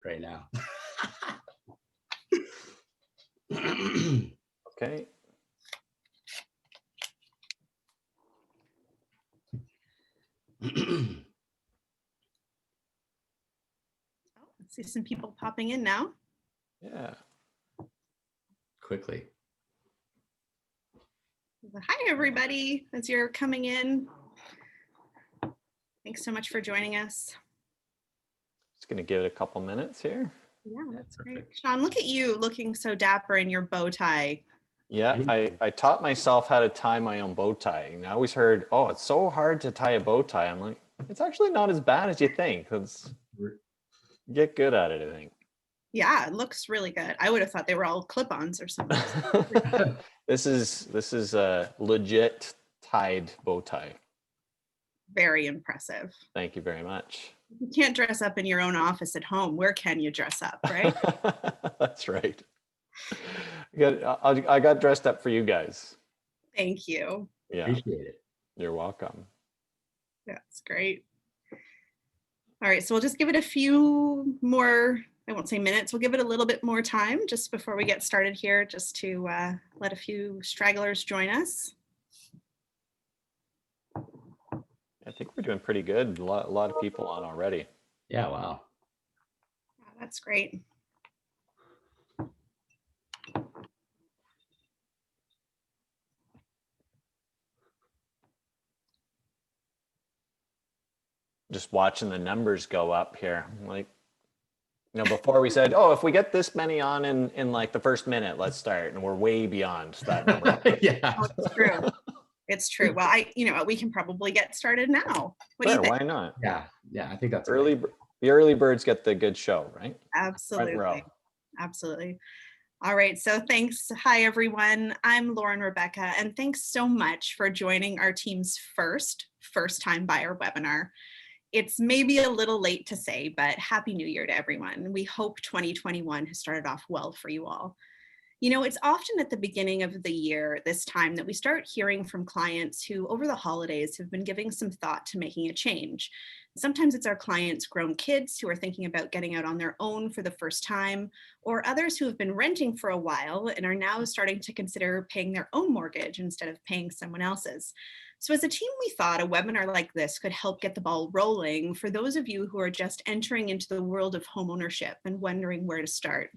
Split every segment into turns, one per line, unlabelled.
right now.
Okay.
Let's see some people popping in now.
Yeah.
Quickly.
Hi, everybody, as you're coming in. Thanks so much for joining us.
Just going to give it a couple minutes here.
Yeah, that's great. Sean, look at you looking so dapper in your bow tie.
Yeah, I taught myself how to tie my own bow tie. And I always heard, oh, it's so hard to tie a bow tie. I'm like, it's actually not as bad as you think. Get good at it, I think.
Yeah, it looks really good. I would have thought they were all clip-ons or something.
This is a legit tied bow tie.
Very impressive.
Thank you very much.
You can't dress up in your own office at home. Where can you dress up, right?
That's right. I got dressed up for you guys.
Thank you.
Yeah.
Appreciate it.
You're welcome.
That's great. All right, so we'll just give it a few more, I won't say minutes, we'll give it a little bit more time just before we get started here, just to let a few stragglers join us.
I think we're doing pretty good. A lot of people on already.
Yeah, wow.
Yeah, that's great.
Just watching the numbers go up here. Like, before we said, oh, if we get this many on in like the first minute, let's start. And we're way beyond that number.
Yeah.
Oh, it's true. It's true. Well, we can probably get started now. What do you
Sure,
think?
why not?
Yeah, I think that's
The early birds get the good show, right?
Absolutely. Absolutely. All right, so thanks. Hi, everyone. I'm Lauren Rebecca, and thanks so much for joining our team's first-time buyer webinar. It's maybe a little late to say, but Happy New Year to everyone. We hope 2021 has started off well for you all. It's often at the beginning of the year, this time, that we start hearing from clients who, over the holidays, have been giving some thought to making a change. Sometimes it's our clients' grown kids who are thinking about getting out on their own for the first time, or others who have been renting for a while and are now starting to consider paying their own mortgage instead of paying someone else's. So as a team, we thought a webinar like this could help get the ball rolling for those of you who are just entering into the world of homeownership and wondering where to start.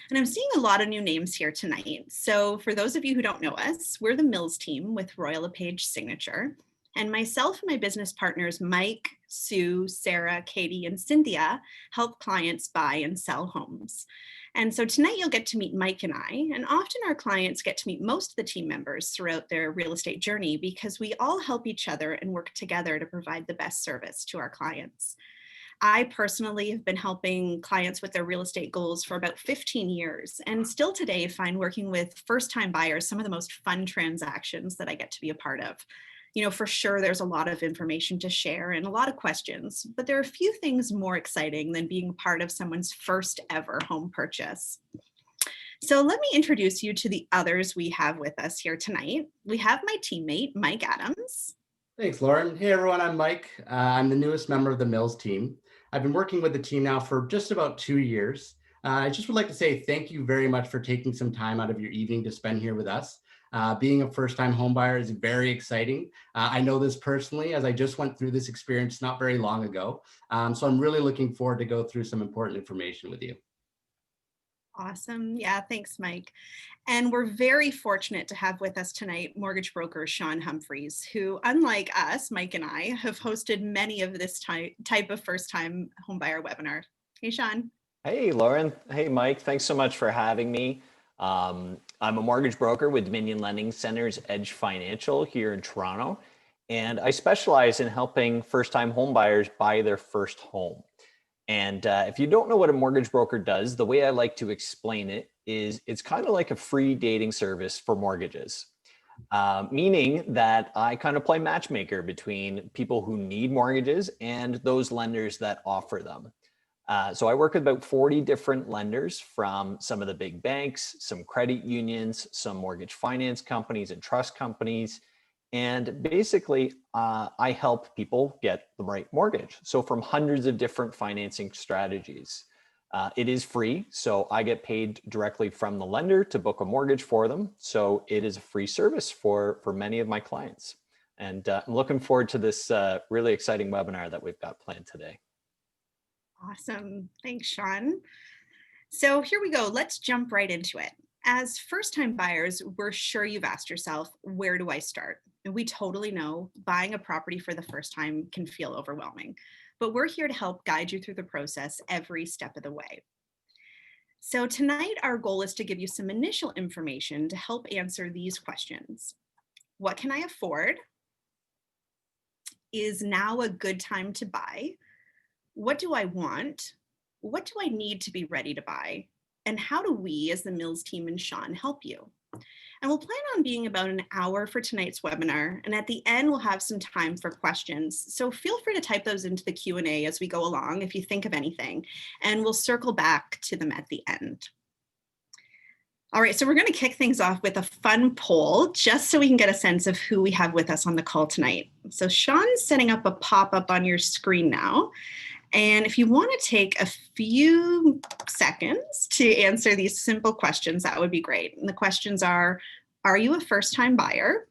And I'm seeing a lot of new names here tonight. So for those of you who don't know us, we're the Mills team with Royal LePage Signature. And myself and my business partners, Mike, Sue, Sarah, Katie, and Cynthia, help clients buy and sell homes. And so tonight you'll get to meet Mike and I, and often our clients get to meet most of the team members throughout their real estate journey because we all help each other and work together to provide the best service to our clients. I personally have been helping clients with their real estate goals for about 15 years and still today find working with first-time buyers some of the most fun transactions that I get to be a part of. For sure, there's a lot of information to share and a lot of questions, but there are a few things more exciting than being part of someone's first ever home purchase. So let me introduce you to the others we have with us here tonight. We have my teammate, Mike Adams.
Thanks, Lauren. Hey, everyone, I'm Mike. I'm the newest member of the Mills team. I've been working with the team now for just about 2 years. I just would like to say thank you very much for taking some time out of your evening to spend here with us. Being a first-time homebuyer is very exciting. I know this personally as I just went through this experience not very long ago. So I'm really looking forward to go through some important information with you.
Awesome. Yeah, thanks, Mike. And we're very fortunate to have with us tonight mortgage broker Sean Humphreys, who, unlike us, Mike and I, have hosted many of this type of first-time homebuyer webinar. Hey, Sean.
Hey, Lauren. Hey, Mike. Thanks so much for having me. I'm a mortgage broker with Dominion Lending Center's Edge Financial here in Toronto, and I specialize in helping first-time homebuyers buy their first home. And if you don't know what a mortgage broker does, the way I like to explain it is it's kind of like a free dating service for mortgages, meaning that I kind of play matchmaker between people who need mortgages and those lenders that offer them. So I work with about 40 different lenders from some of the big banks, some credit unions, some mortgage finance companies and trust companies. And basically, I help people get the right mortgage. So from hundreds of different financing strategies. It is free, so I get paid directly from the lender to book a mortgage for them. So it is a free service for many of my clients. And I'm looking forward to this really exciting webinar that we've got planned today.
Awesome. Thanks, Sean. So here we go. Let's jump right into it. As first-time buyers, we're sure you've asked yourself, where do I start? And we totally know buying a property for the first time can feel overwhelming, but we're here to help guide you through the process every step of the way. So tonight, our goal is to give you some initial information to help answer these questions. What can I afford? Is now a good time to buy? What do I want? What do I need to be ready to buy? And how do we, as the Mills team and Sean, help you? And we'll plan on being about an hour for tonight's webinar. And at the end, we'll have some time for questions. So feel free to type those into the Q&A as we go along if you think of anything, and we'll circle back to them at the end. All right, so we're going to kick things off with a fun poll just so we can get a sense of who we have with us on the call tonight. So Sean's setting up a pop-up on your screen now. And if you want to take a few seconds to answer these simple questions, that would be great. And the questions are you a first-time buyer?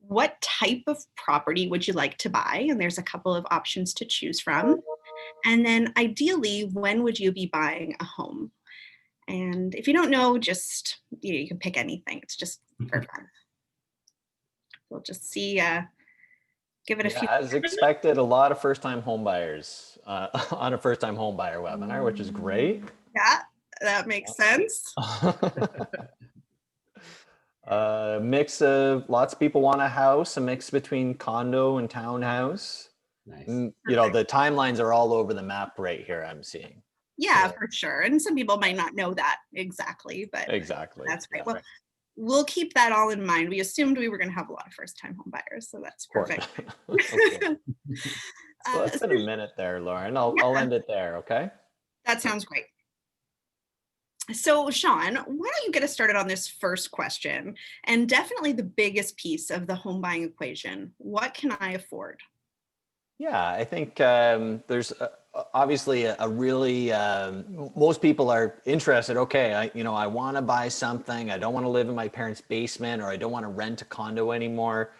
What type of property would you like to buy? And there's a couple of options to choose from. And then ideally, when would you be buying a home? And if you don't know, just, you can pick anything. It's just for fun. We'll just see, give it a few.
As expected, a lot of first-time home buyers on a first-time home buyer webinar, which is great.
Yeah, that makes sense.
Mix of lots of people want a house, a mix between condo and townhouse.
Nice.
You know, the timelines are all over the map right here, I'm seeing.
Yeah, for sure. And some people might not know that exactly, but
exactly.
That's great.
Yeah.
Well, we'll keep that all in mind. We assumed we were going to have a lot of first-time home buyers, so that's perfect.
Okay. So that's been a minute there, Lauren. I'll end it there, okay?
That sounds great. So Sean, why don't you get us started on this first question, and definitely the biggest piece of the home buying equation. What can I afford?
Yeah, I think there's obviously a really, most people are interested, okay, I want to buy something. I don't want to live in my parents' basement, or I don't want to rent a condo anymore.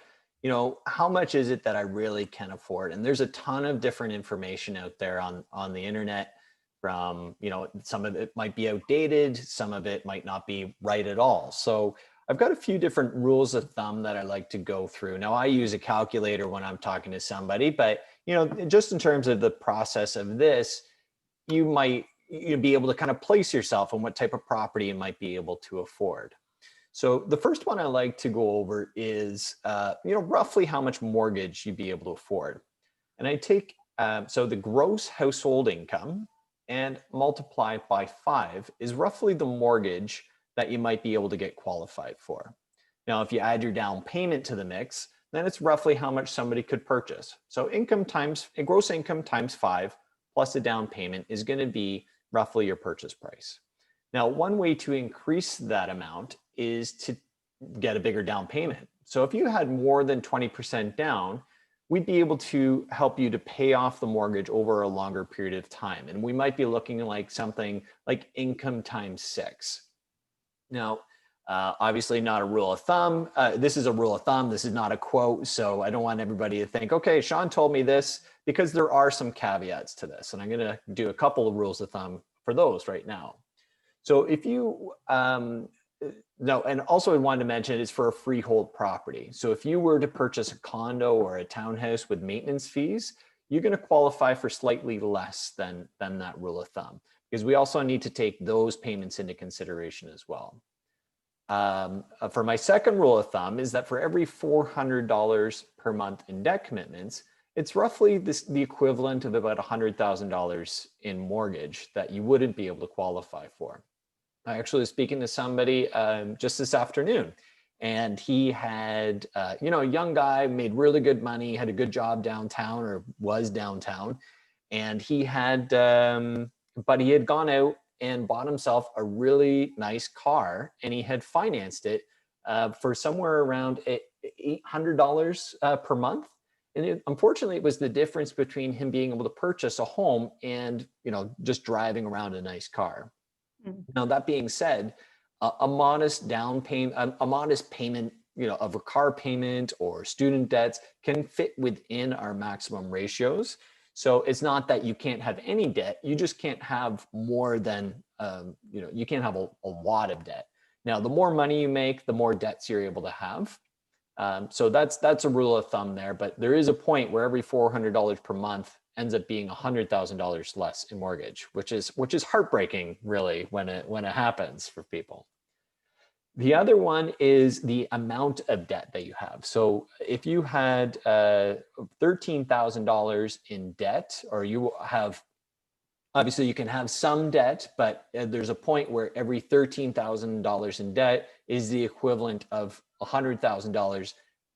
How much is it that I really can afford? And there's a ton of different information out there on the internet from, some of it might be outdated, some of it might not be right at all. So I've got a few different rules of thumb that I like to go through. Now, I use a calculator when I'm talking to somebody, but just in terms of the process of this, you might be able to kind of place yourself on what type of property you might be able to afford. So the first one I like to go over is, roughly how much mortgage you'd be able to afford. And I take, so the gross household income and multiply it by 5 is roughly the mortgage that you might be able to get qualified for. Now, if you add your down payment to the mix, then it's roughly how much somebody could purchase. So gross income times 5 plus a down payment is going to be roughly your purchase price. Now, one way to increase that amount is to get a bigger down payment. So if you had more than 20% down, we'd be able to help you to pay off the mortgage over a longer period of time. And we might be looking like something like income times 6. Now, obviously not a rule of thumb. This is a rule of thumb. This is not a quote. So I don't want everybody to think, okay, Sean told me this, because there are some caveats to this. And I'm going to do a couple of rules of thumb for those right now. So if you, and also I wanted to mention it's for a freehold property. So if you were to purchase a condo or a townhouse with maintenance fees, you're going to qualify for slightly less than that rule of thumb, because we also need to take those payments into consideration as well. For my second rule of thumb is that for every $400 per month in debt commitments, it's roughly the equivalent of about $100,000 in mortgage that you wouldn't be able to qualify for. I actually was speaking to somebody just this afternoon, and he had, a young guy, made really good money, had a good job downtown, or was downtown, and he had, but he had gone out and bought himself a really nice car, and he had financed it for somewhere around $800 per month. And unfortunately, it was the difference between him being able to purchase a home and, just driving around a nice car. Now, that being said, a modest down payment, a modest payment, of a car payment or student debts can fit within our maximum ratios. So it's not that you can't have any debt, you just can't have more than, you can't have a lot of debt. Now, the more money you make, the more debts you're able to have. So that's a rule of thumb there, but there is a point where every $400 per month ends up being $100,000 less in mortgage, which is heartbreaking, really, when it happens for people. The other one is the amount of debt that you have. So if you had $13,000 in debt, or you have, obviously you can have some debt, but there's a point where every $13,000 in debt is the equivalent of $100,000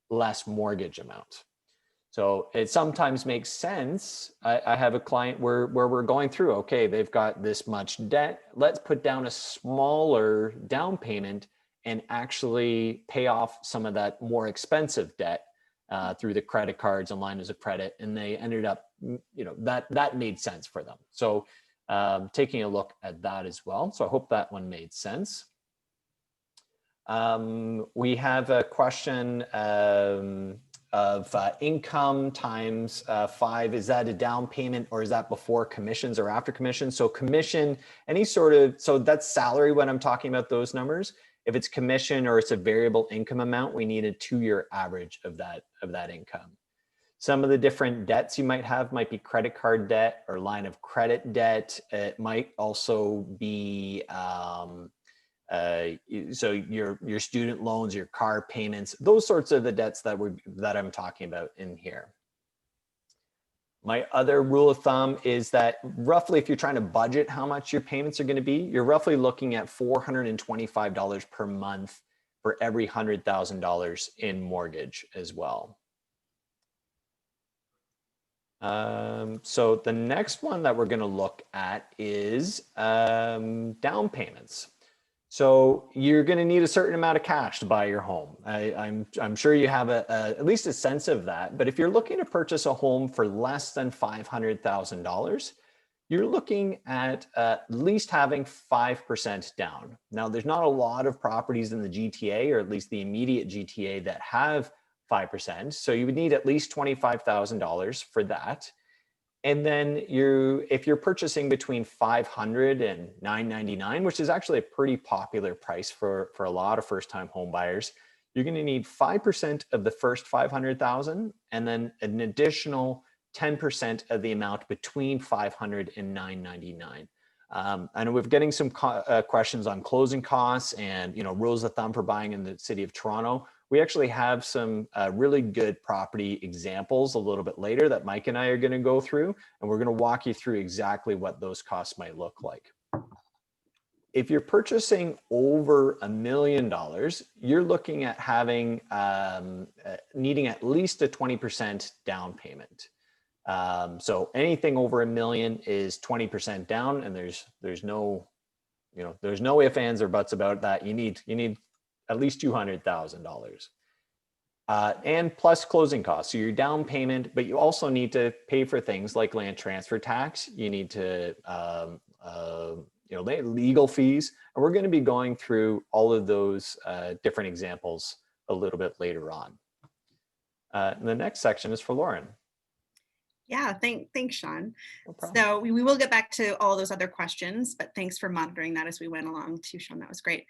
less mortgage amount. So it sometimes makes sense. I have a client where we're going through, okay, they've got this much debt. Let's put down a smaller down payment and actually pay off some of that more expensive debt through the credit cards and lines of credit. And they ended up, that made sense for them. So taking a look at that as well. So I hope that one made sense. We have a question of income times 5. Is that a down payment, or is that before commissions or after commissions? So commission, so that's salary when I'm talking about those numbers. If it's commission or it's a variable income amount, we need a 2-year average of that income. Some of the different debts you might have might be credit card debt or line of credit debt. It might also be so your student loans, your car payments, those sorts of the debts that I'm talking about in here. My other rule of thumb is that roughly, if you're trying to budget how much your payments are going to be, you're roughly looking at $425 per month for every $100,000 in mortgage as well. So the next one that we're going to look at is down payments. So you're going to need a certain amount of cash to buy your home. I'm sure you have at least a sense of that. But if you're looking to purchase a home for less than $500,000, you're looking at least having 5% down. Now, there's not a lot of properties in the GTA, or at least the immediate GTA, that have 5%. So you would need at least $25,000 for that. And then if you're purchasing between $500 and $999, which is actually a pretty popular price for a lot of first-time home buyers, you're going to need 5% of the first $500,000, and then an additional 10% of the amount between $500 and $999. I know we're getting some questions on closing costs and rules of thumb for buying in the city of Toronto. We actually have some really good property examples a little bit later that Mike and I are going to go through, and we're going to walk you through exactly what those costs might look like. If you're purchasing over $1 million, you're looking at having needing at least a 20% down payment. So anything over $1 million is 20% down, and there's no ifs, ands, or buts about that. You need at least $200,000. And plus closing costs. So your down payment, but you also need to pay for things like land transfer tax. You need to, legal fees. And we're going to be going through all of those different examples a little bit later on. And the next section is for Lauren.
Yeah, thanks, Sean.
No problem.
So we will get back to all those other questions, but thanks for monitoring that as we went along too, Sean. That was great.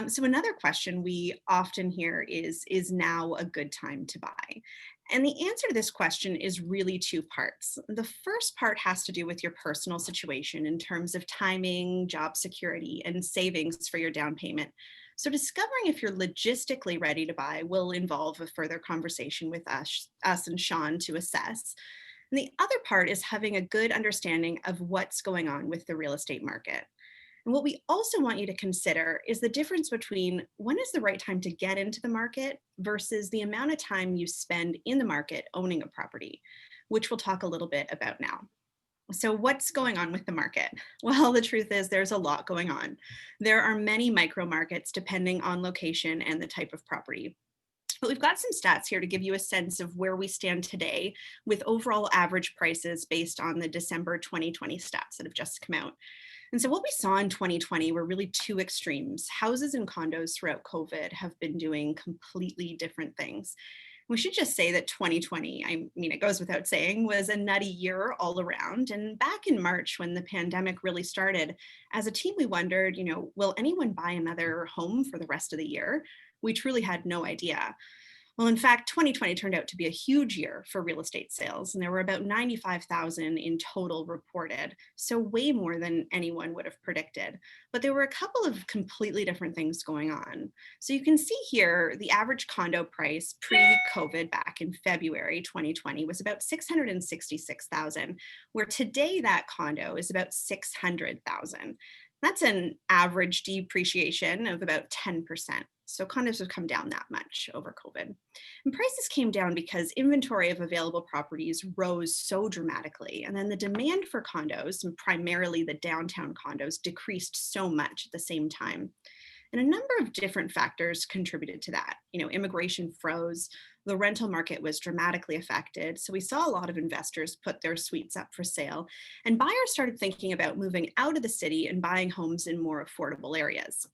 So another question we often hear is now a good time to buy? And the answer to this question is really 2 parts. The first part has to do with your personal situation in terms of timing, job security, and savings for your down payment. So discovering if you're logistically ready to buy will involve a further conversation with us and Sean to assess. And the other part is having a good understanding of what's going on with the real estate market. And what we also want you to consider is the difference between when is the right time to get into the market versus the amount of time you spend in the market owning a property, which we'll talk a little bit about now. So what's going on with the market? Well, the truth is there's a lot going on. There are many micro markets depending on location and the type of property. But we've got some stats here to give you a sense of where we stand today with overall average prices based on the December 2020 stats that have just come out. And so what we saw in 2020 were really two extremes. Houses and condos throughout COVID have been doing completely different things. We should just say that 2020, I mean, it goes without saying, was a nutty year all around. And back in March, when the pandemic really started, as a team, we wondered, will anyone buy another home for the rest of the year? We truly had no idea. Well, in fact, 2020 turned out to be a huge year for real estate sales, and there were about 95,000 in total reported, so way more than anyone would have predicted. But there were a couple of completely different things going on. So you can see here, the average condo price pre-COVID back in February 2020 was about 666,000, where today that condo is about 600,000. That's an average depreciation of about 10%. So condos have come down that much over COVID. And prices came down because inventory of available properties rose so dramatically. And then the demand for condos, and primarily the downtown condos, decreased so much at the same time. And a number of different factors contributed to that. Immigration froze, the rental market was dramatically affected. So we saw a lot of investors put their suites up for sale, and buyers started thinking about moving out of the city and buying homes in more affordable areas.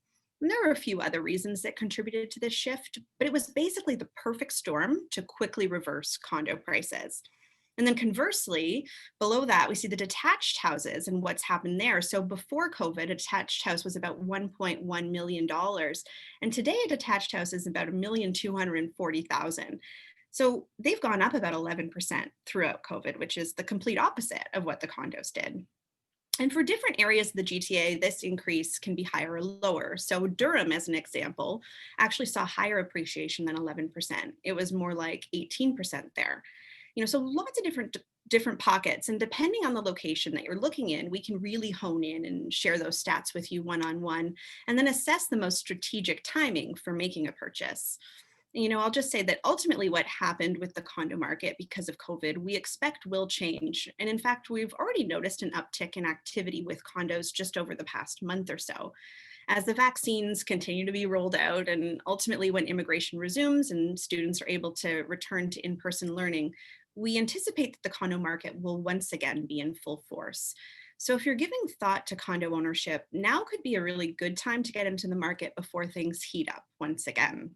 And there were a few other reasons that contributed to this shift, but it was basically the perfect storm to quickly reverse condo prices. And then conversely, below that, we see the detached houses and what's happened there. So before COVID, a detached house was about $1.1 million. And today, a detached house is about $1,240,000. So they've gone up about 11% throughout COVID, which is the complete opposite of what the condos did. And for different areas of the GTA, this increase can be higher or lower. So Durham, as an example, actually saw higher appreciation than 11%. It was more like 18% there. So lots of different pockets, and depending on the location that you're looking in, we can really hone in and share those stats with you one-on-one, and then assess the most strategic timing for making a purchase. I'll just say that ultimately what happened with the condo market because of COVID, we expect will change. And in fact, we've already noticed an uptick in activity with condos just over the past month or so. As the vaccines continue to be rolled out, and ultimately when immigration resumes and students are able to return to in-person learning, we anticipate that the condo market will once again be in full force. So if you're giving thought to condo ownership, now could be a really good time to get into the market before things heat up once again.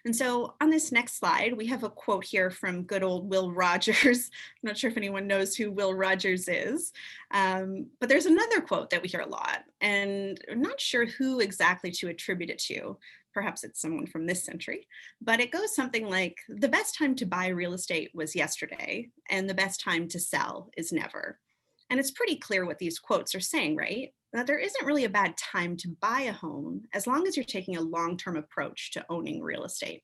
And so on this next slide, we have a quote here from good old Will Rogers. I'm not sure if anyone knows who Will Rogers is, but there's another quote that we hear a lot, and I'm not sure who exactly to attribute it to. Perhaps it's someone from this century, but it goes something like, the best time to buy real estate was yesterday, and the best time to sell is never. And it's pretty clear what these quotes are saying, right? That there isn't really a bad time to buy a home as long as you're taking a long-term approach to owning real estate.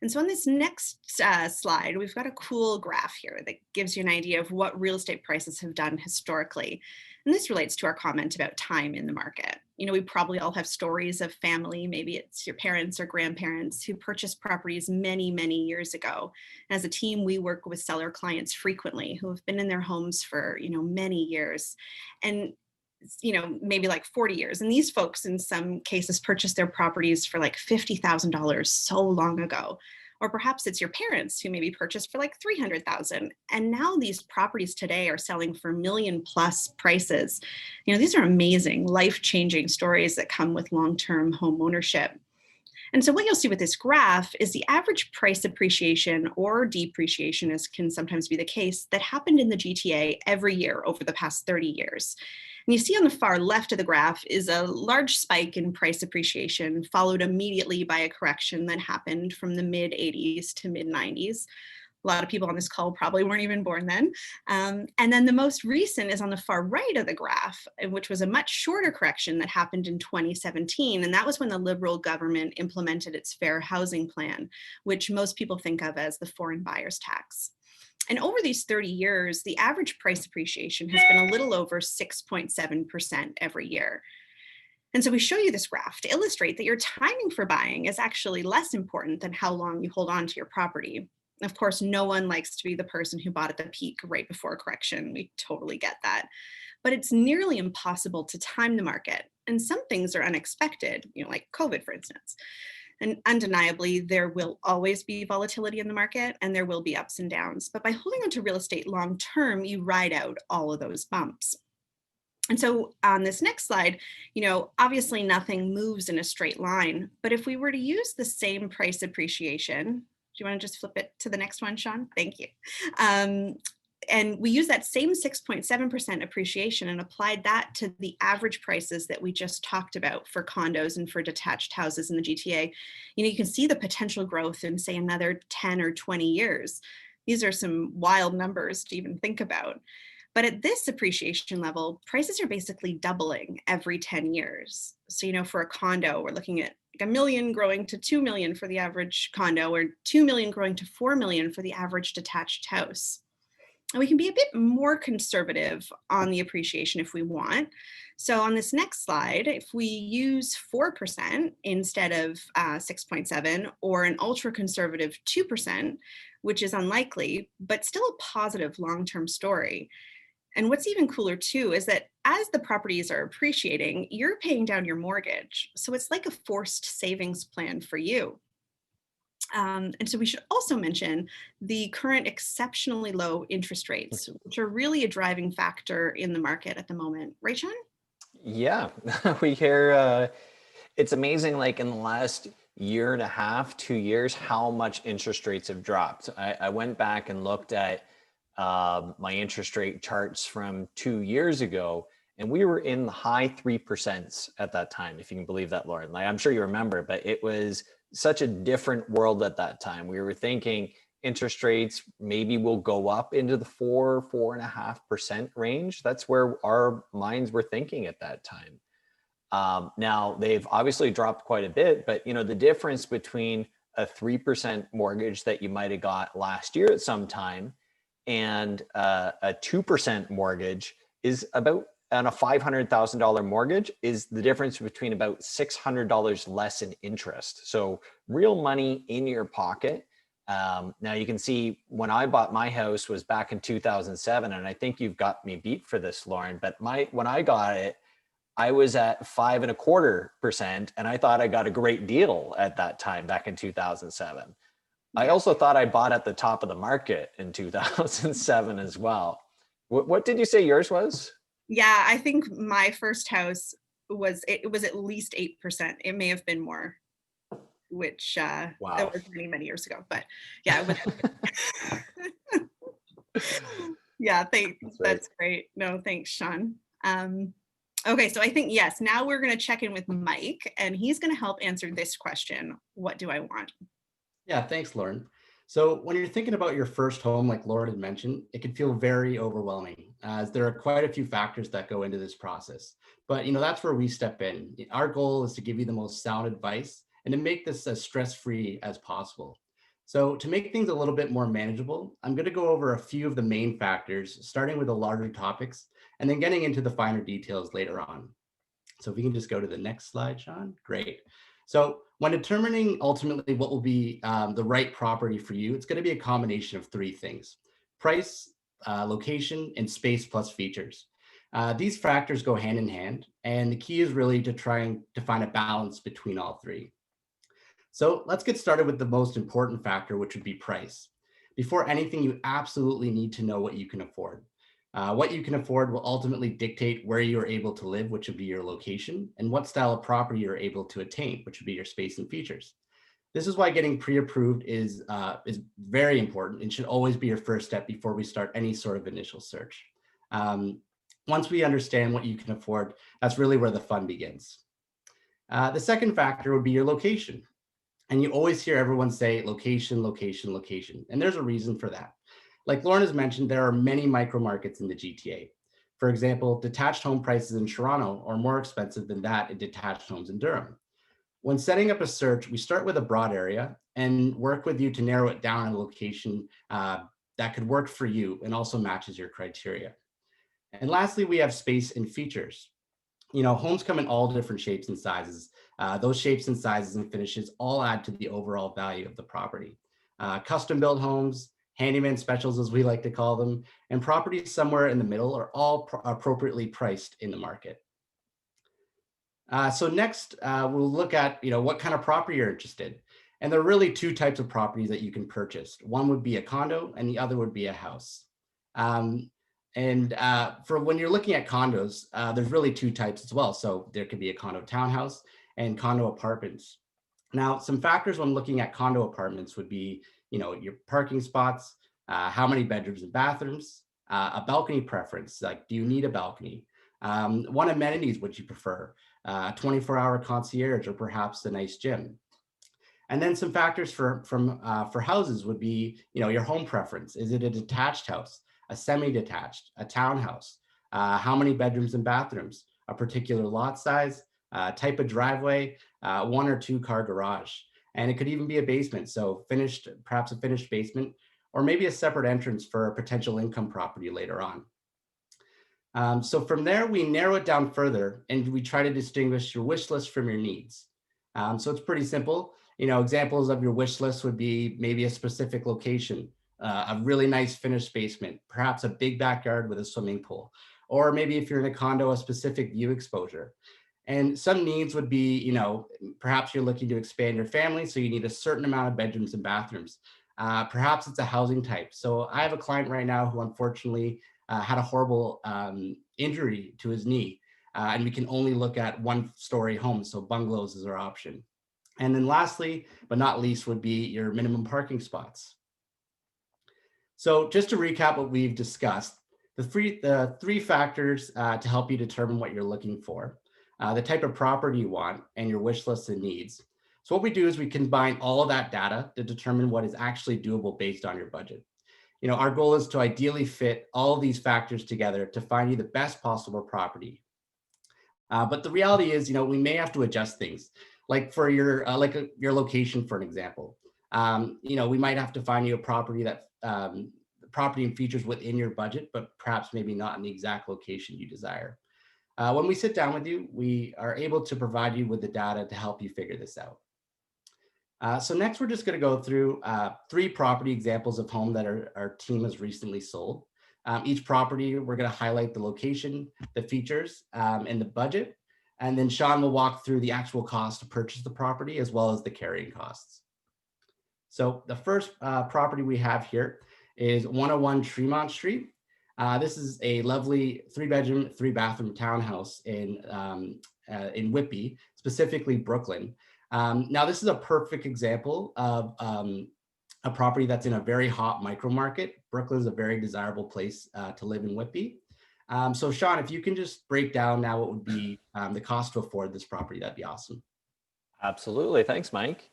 And so on this next slide, we've got a cool graph here that gives you an idea of what real estate prices have done historically. And this relates to our comment about time in the market. We probably all have stories of family, maybe it's your parents or grandparents, who purchased properties many, many years ago. And as a team, we work with seller clients frequently who have been in their homes for, many years. And maybe like 40 years. And these folks, in some cases, purchased their properties for like $50,000 so long ago. Or perhaps it's your parents who maybe purchased for like $300,000. And now these properties today are selling for million plus prices. These are amazing, life-changing stories that come with long-term home ownership. And so what you'll see with this graph is the average price appreciation or depreciation, as can sometimes be the case, that happened in the GTA every year over the past 30 years. And you see on the far left of the graph is a large spike in price appreciation, followed immediately by a correction that happened from the mid 80s to mid 90s. A lot of people on this call probably weren't even born then. And then the most recent is on the far right of the graph, which was a much shorter correction that happened in 2017. And that was when the Liberal government implemented its Fair Housing Plan, which most people think of as the foreign buyers tax. And over these 30 years, the average price appreciation has been a little over 6.7% every year. And so we show you this graph to illustrate that your timing for buying is actually less important than how long you hold on to your property. Of course, no one likes to be the person who bought at the peak right before a correction. We totally get that. But it's nearly impossible to time the market. And some things are unexpected, like COVID, for instance. And undeniably, there will always be volatility in the market and there will be ups and downs. But by holding onto real estate long term, you ride out all of those bumps. And so on this next slide, obviously nothing moves in a straight line, but if we were to use the same price appreciation, do you want to just flip it to the next one, Sean? Thank you. And we use that same 6.7% appreciation and applied that to the average prices that we just talked about for condos and for detached houses in the GTA. You can see the potential growth in, say, another 10 or 20 years. These are some wild numbers to even think about. But at this appreciation level, prices are basically doubling every 10 years. So, for a condo, we're looking at like $1 million growing to $2 million for the average condo, or $2 million growing to $4 million for the average detached house. And we can be a bit more conservative on the appreciation if we want. So on this next slide, if we use 4% instead of 6.7, or an ultra conservative 2%, which is unlikely, but still a positive long-term story. And what's even cooler too is that as the properties are appreciating, you're paying down your mortgage. So it's like a forced savings plan for you. And so we should also mention the current exceptionally low interest rates, which are really a driving factor in the market at the moment. Right, Sean?
Yeah, we hear it's amazing, like in the last year and a half, 2 years, how much interest rates have dropped. I went back and looked at my interest rate charts from 2 years ago, and we were in the high 3% at that time, if you can believe that, Lauren. Like, I'm sure you remember, but it was such a different world at that time. We were thinking interest rates maybe will go up into the 4.5% range. That's where our minds were thinking at that time. Now they've obviously dropped quite a bit, but the difference between a 3% mortgage that you might have got last year at some time and a 2% mortgage is about, on a $500,000 mortgage, is the difference between about $600 less in interest. So real money in your pocket. Now you can see when I bought my house was back in 2007, and I think you've got me beat for this, Lauren, but when I got it, I was at 5.25%, and I thought I got a great deal at that time back in 2007. I also thought I bought at the top of the market in 2007 as well. What did you say yours was?
Yeah, I think my first house was at least 8%. It may have been more, which that was many, many years ago. But yeah, it was. Yeah, thanks. That's great. No, thanks, Sean. Okay, so I think, yes, now we're going to check in with Mike, and he's going to help answer this question. What do I want?
Yeah, thanks, Lauren. So when you're thinking about your first home, like Lauren had mentioned, it can feel very overwhelming, as there are quite a few factors that go into this process. But that's where we step in. Our goal is to give you the most sound advice and to make this as stress-free as possible. So to make things a little bit more manageable, I'm going to go over a few of the main factors, starting with the larger topics and then getting into the finer details later on. So if we can just go to the next slide, Sean. Great. So when determining ultimately what will be the right property for you, it's going to be a combination of three things: price, location, and space plus features. These factors go hand in hand, and the key is really to try to find a balance between all three. So let's get started with the most important factor, which would be price. Before anything, you absolutely need to know what you can afford. What you can afford will ultimately dictate where you are able to live, which would be your location, and what style of property you're able to attain, which would be your space and features. This is why getting pre-approved is very important and should always be your first step before we start any sort of initial search. Once we understand what you can afford, that's really where the fun begins. The second factor would be your location. And you always hear everyone say location, location, location. And there's a reason for that. Like Lauren has mentioned, there are many micro markets in the GTA. For example, detached home prices in Toronto are more expensive than that in detached homes in Durham. When setting up a search, we start with a broad area and work with you to narrow it down in a location that could work for you and also matches your criteria. And lastly, we have space and features. Homes come in all different shapes and sizes. Those shapes and sizes and finishes all add to the overall value of the property. Custom built homes, handyman specials, as we like to call them, and properties somewhere in the middle are all appropriately priced in the market. So next, we'll look at what kind of property you're interested in. And there are really two types of properties that you can purchase. One would be a condo and the other would be a house. Um, for when you're looking at condos, there's really two types as well. So there could be a condo townhouse and condo apartments. Now, some factors when looking at condo apartments would be, your parking spots, how many bedrooms and bathrooms, a balcony preference, like do you need a balcony? What amenities would you prefer? A 24-hour concierge or perhaps a nice gym? And then some factors for houses would be, your home preference. Is it a detached house, a semi-detached, a townhouse? How many bedrooms and bathrooms? A particular lot size, type of driveway, one or two car garage. And it could even be a basement. So perhaps a finished basement, or maybe a separate entrance for a potential income property later on. So from there, we narrow it down further and we try to distinguish your wish list from your needs. So it's pretty simple. Examples of your wish list would be maybe a specific location, a really nice finished basement, perhaps a big backyard with a swimming pool, or maybe if you're in a condo, a specific view exposure. And some needs would be, perhaps you're looking to expand your family, so you need a certain amount of bedrooms and bathrooms. Perhaps it's a housing type. So I have a client right now who unfortunately had a horrible injury to his knee, and we can only look at one-story homes, so bungalows is our option. And then lastly, but not least, would be your minimum parking spots. So just to recap what we've discussed, the three factors to help you determine what you're looking for, the type of property you want, and your wish list and needs. So what we do is we combine all of that data to determine what is actually doable based on your budget. Our goal is to ideally fit all of these factors together to find you the best possible property. But the reality is, we may have to adjust things, like for your your location, for an example. We might have to find you a property that property and features within your budget, but perhaps maybe not in the exact location you desire. When we sit down with you, we are able to provide you with the data to help you figure this out. So next, we're just going to go through 3 property examples of home that our team has recently sold. Each property, we're going to highlight the location, the features, and the budget. And then Sean will walk through the actual cost to purchase the property as well as the carrying costs. So the first property we have here is 101 Tremont Street. This is a lovely 3-bedroom, 3-bathroom townhouse in Whitby, specifically Brooklyn. Now, this is a perfect example of a property that's in a very hot micro market. Brooklyn is a very desirable place to live in Whitby. So Sean, if you can just break down now what would be the cost to afford this property, that'd be awesome.
Absolutely. Thanks, Mike.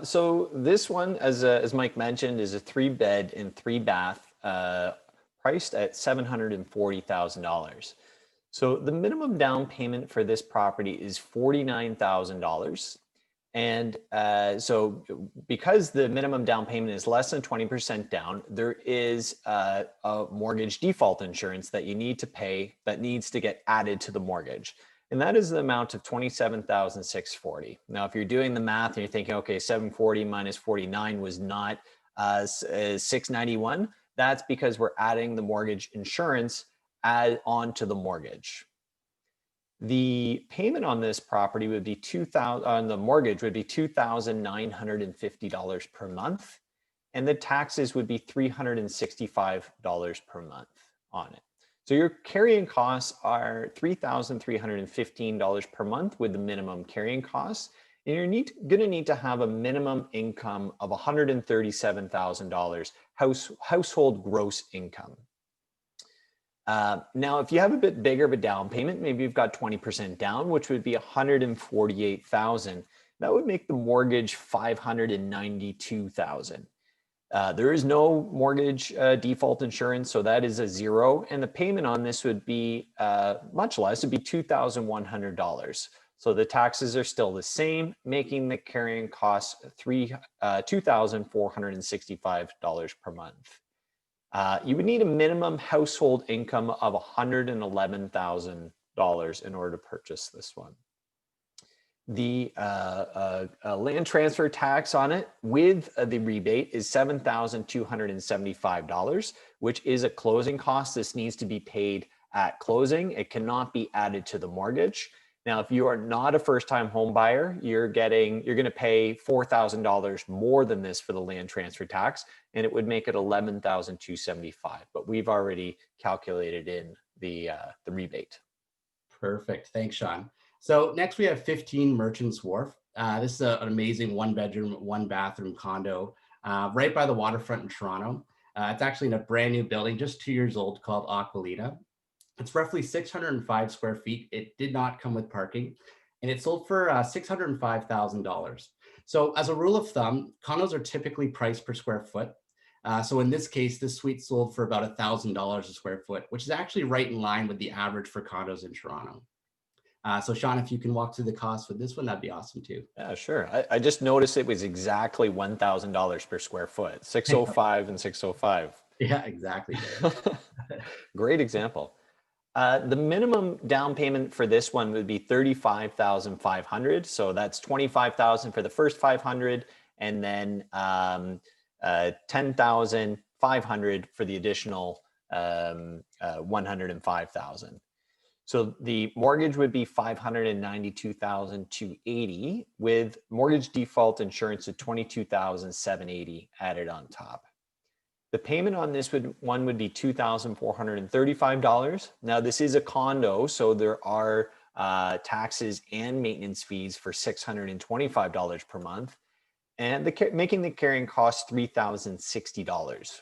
So this one, as Mike mentioned, is a 3-bed and 3-bath, priced at $740,000. So the minimum down payment for this property is $49,000. And so because the minimum down payment is less than 20% down, there is a mortgage default insurance that you need to pay that needs to get added to the mortgage. And that is the amount of $27,640. Now, if you're doing the math and you're thinking, okay, 740 minus 49 was not 691, that's because we're adding the mortgage insurance onto the mortgage. The payment on this property would be on the mortgage would be $2,950 per month, and the taxes would be $365 per month on it. So your carrying costs are $3,315 per month with the minimum carrying costs, and you're going to need to have a minimum income of $137,000 household gross income. Now, if you have a bit bigger of a down payment, maybe you've got 20% down, which would be $148,000. That would make the mortgage $592,000. There is no mortgage default insurance, so that is a zero. And the payment on this would be much less. It'd be $2,100. So the taxes are still the same, making the carrying cost $2,465 per month. You would need a minimum household income of $111,000 in order to purchase this one. The land transfer tax on it with the rebate is $7,275, which is a closing cost. This needs to be paid at closing. It cannot be added to the mortgage. Now, if you are not a first-time home buyer, you're going to pay $4,000 more than this for the land transfer tax, and it would make it $11,275. But we've already calculated in the rebate.
Perfect. Thanks, Sean. So next we have 15 Merchants Wharf. This is an amazing 1-bedroom, 1-bathroom condo right by the waterfront in Toronto. It's actually in a brand new building, just 2 years old, called Aquilina. It's roughly 605 square feet. It did not come with parking, and it sold for $605,000. So as a rule of thumb, condos are typically priced per square foot. So in this case, this suite sold for about $1,000 a square foot, which is actually right in line with the average for condos in Toronto. So Sean, if you can walk through the cost with this one, that'd be awesome too.
Yeah, sure. I just noticed it was exactly $1,000 per square foot, 605 and 605.
Yeah, exactly.
Great example. The minimum down payment for this one would be $35,500. So that's $25,000 for the first 500, and then $10,500 for the additional $105,000. So the mortgage would be $592,280 with mortgage default insurance of $22,780 added on top. The payment on this one would be $2,435. Now this is a condo, so there are taxes and maintenance fees for $625 per month, and making the carrying cost $3,060.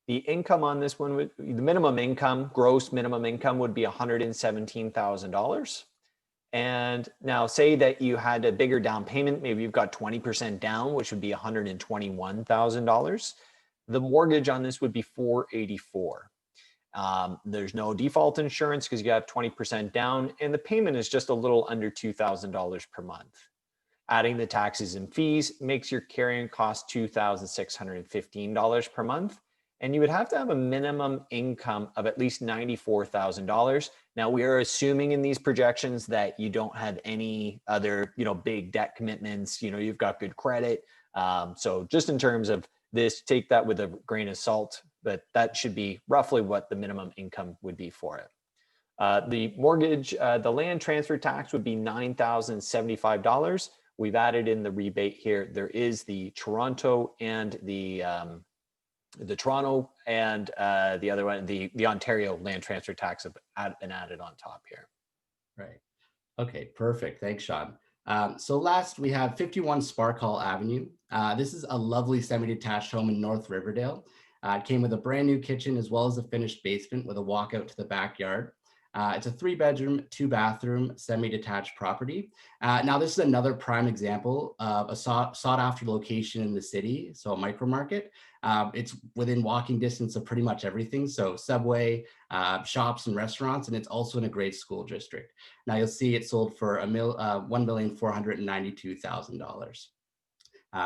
The income on this one the minimum income, gross minimum income, would be $117,000. And now say that you had a bigger down payment, maybe you've got 20% down, which would be $121,000. The mortgage on this would be $484,000. There's no default insurance because you have 20% down, and the payment is just a little under $2,000 per month. Adding the taxes and fees makes your carrying cost $2,615 per month. And you would have to have a minimum income of at least $94,000. Now we are assuming in these projections that you don't have any other, big debt commitments. You've got good credit. So just in terms of this, take that with a grain of salt, but that should be roughly what the minimum income would be for it. The mortgage, the land transfer tax would be $9,075. We've added in the rebate here. There is the Toronto and the Toronto and the other one, the Ontario land transfer tax have been added on top here.
Right. Okay, perfect. Thanks, Sean. So last we have 51 Spark Hall Avenue. This is a lovely semi-detached home in North Riverdale. It came with a brand new kitchen as well as a finished basement with a walkout to the backyard. It's a 3-bedroom, 2-bathroom, semi-detached property. Now, this is another prime example of a sought-after location in the city, so a micro market. It's within walking distance of pretty much everything, so subway, shops, and restaurants, and it's also in a great school district. Now, you'll see it sold for $1,492,000.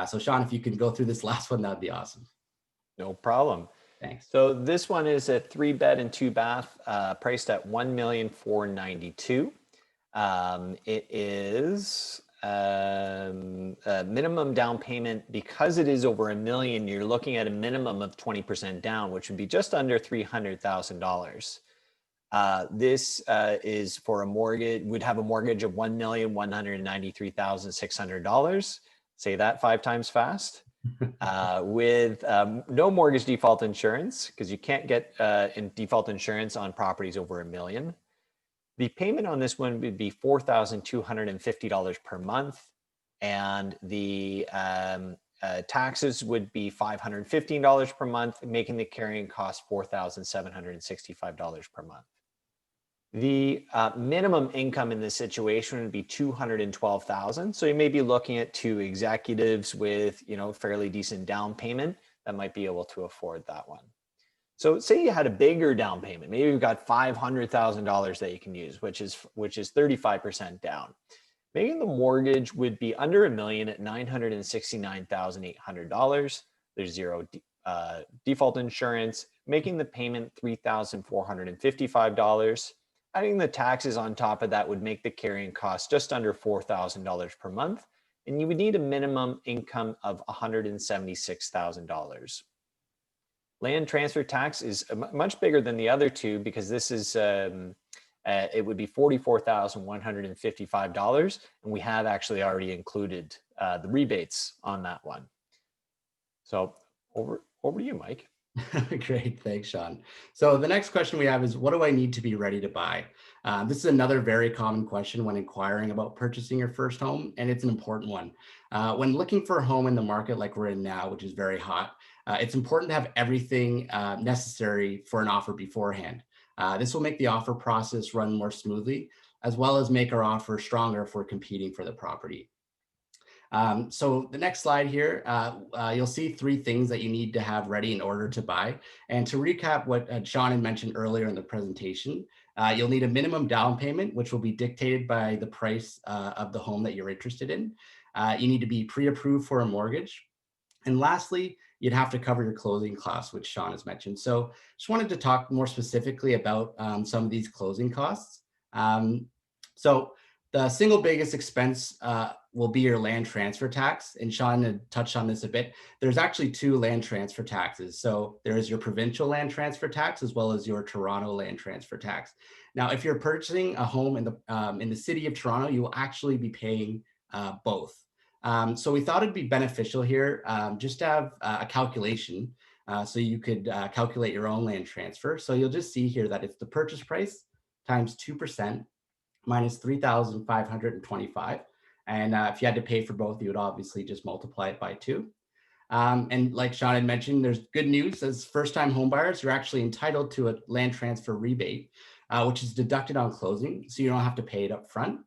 So, Sean, if you can go through this last one, that'd be awesome.
No problem.
Thanks.
So this one is a 3-bed and 2-bath, priced at $1,492,000. It is a minimum down payment, because it is over $1 million. You're looking at a minimum of 20% down, which would be just under $300,000. This is for a mortgage. Would have a mortgage of $1,193,600. Say that 5 times fast. With no mortgage default insurance, because you can't get in default insurance on properties over $1 million. The payment on this one would be $4,250 per month, and the taxes would be $515 per month, making the carrying cost $4,765 per month. The minimum income in this situation would be $212,000. So you may be looking at 2 executives with, fairly decent down payment that might be able to afford that one. So say you had a bigger down payment, maybe you've got $500,000 that you can use, which is 35% down. Maybe the mortgage would be under $1 million at $969,800. There's 0 default insurance, making the payment $3,455. Adding the taxes on top of that would make the carrying cost just under $4,000 per month, and you would need a minimum income of $176,000. Land transfer tax is much bigger than the other two, because this is it would be $44,155. And we have actually already included the rebates on that one. So over to you, Mike.
Great, thanks, Sean. So the next question we have is, what do I need to be ready to buy? This is another very common question when inquiring about purchasing your first home, and it's an important one. When looking for a home in the market like we're in now, which is very hot, it's important to have everything necessary for an offer beforehand. This will make the offer process run more smoothly, as well as make our offer stronger if we're competing for the property. So the next slide here, you'll see three things that you need to have ready in order to buy. And to recap what Sean had mentioned earlier in the presentation, you'll need a minimum down payment, which will be dictated by the price of the home that you're interested in. You need to be pre-approved for a mortgage. And lastly, you'd have to cover your closing costs, which Sean has mentioned. So just wanted to talk more specifically about some of these closing costs. So the single biggest expense will be your land transfer tax. And Sean had touched on this a bit. There's actually two land transfer taxes. So there is your provincial land transfer tax as well as your Toronto land transfer tax. Now, if you're purchasing a home in the city of Toronto, you will actually be paying both. So we thought it'd be beneficial here just to have a calculation so you could calculate your own land transfer. So you'll just see here that it's the purchase price times 2% minus 3,525. And if you had to pay for both, you would obviously just multiply it by 2. And like Sean had mentioned, there's good news. As first-time homebuyers, you're actually entitled to a land transfer rebate, which is deducted on closing, so you don't have to pay it up front.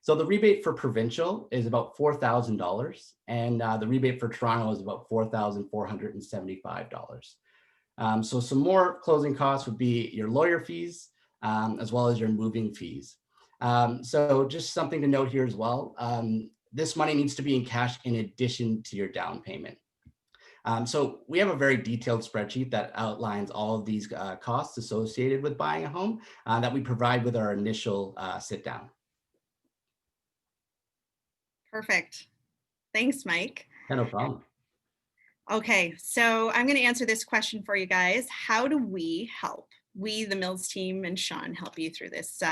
So the rebate for Provincial is about $4,000, and the rebate for Toronto is about $4,475. So some more closing costs would be your lawyer fees, as well as your moving fees. So just something to note here as well. This money needs to be in cash in addition to your down payment. So we have a very detailed spreadsheet that outlines all of these costs associated with buying a home that we provide with our initial sit down.
Perfect. Thanks, Mike.
Yeah, no problem.
Okay, so I'm going to answer this question for you guys. How do we help? We, the Mills team, and Sean help you through this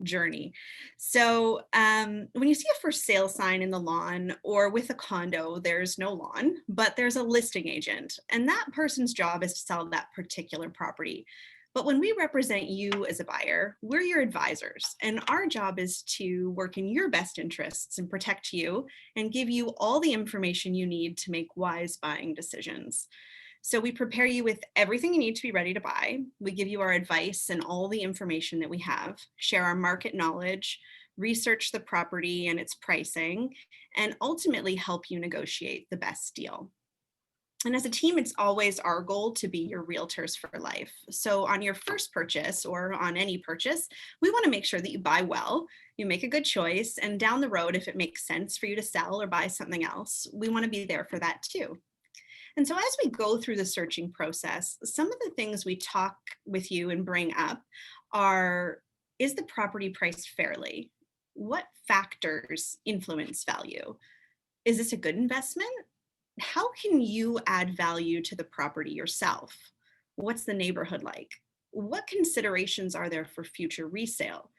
journey. So when you see a for sale sign in the lawn or with a condo, there's no lawn, but there's a listing agent, and that person's job is to sell that particular property. But when we represent you as a buyer, we're your advisors, and our job is to work in your best interests and protect you and give you all the information you need to make wise buying decisions. So we prepare you with everything you need to be ready to buy. We give you our advice and all the information that we have, share our market knowledge, research the property and its pricing, and ultimately help you negotiate the best deal. And as a team, it's always our goal to be your realtors for life. So on your first purchase or on any purchase, we want to make sure that you buy well, you make a good choice, and down the road, if it makes sense for you to sell or buy something else, we want to be there for that too. And so as we go through the searching process, some of the things we talk with you and bring up are, is the property priced fairly? What factors influence value? Is this a good investment? How can you add value to the property yourself? What's the neighborhood like? What considerations are there for future resale?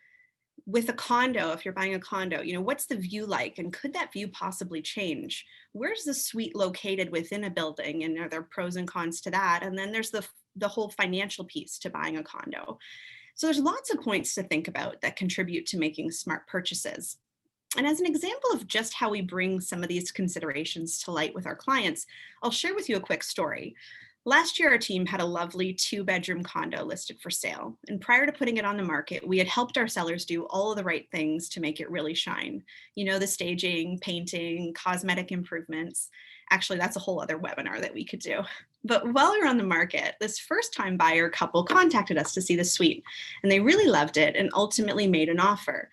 With a condo, if you're buying a condo, what's the view like? And could that view possibly change? Where's the suite located within a building? And are there pros and cons to that? And then there's the whole financial piece to buying a condo. So there's lots of points to think about that contribute to making smart purchases. And as an example of just how we bring some of these considerations to light with our clients, I'll share with you a quick story. Last year, our team had a lovely 2-bedroom condo listed for sale. And prior to putting it on the market, we had helped our sellers do all of the right things to make it really shine. The staging, painting, cosmetic improvements. Actually, that's a whole other webinar that we could do. But while we were on the market, this first-time buyer couple contacted us to see the suite, and they really loved it and ultimately made an offer.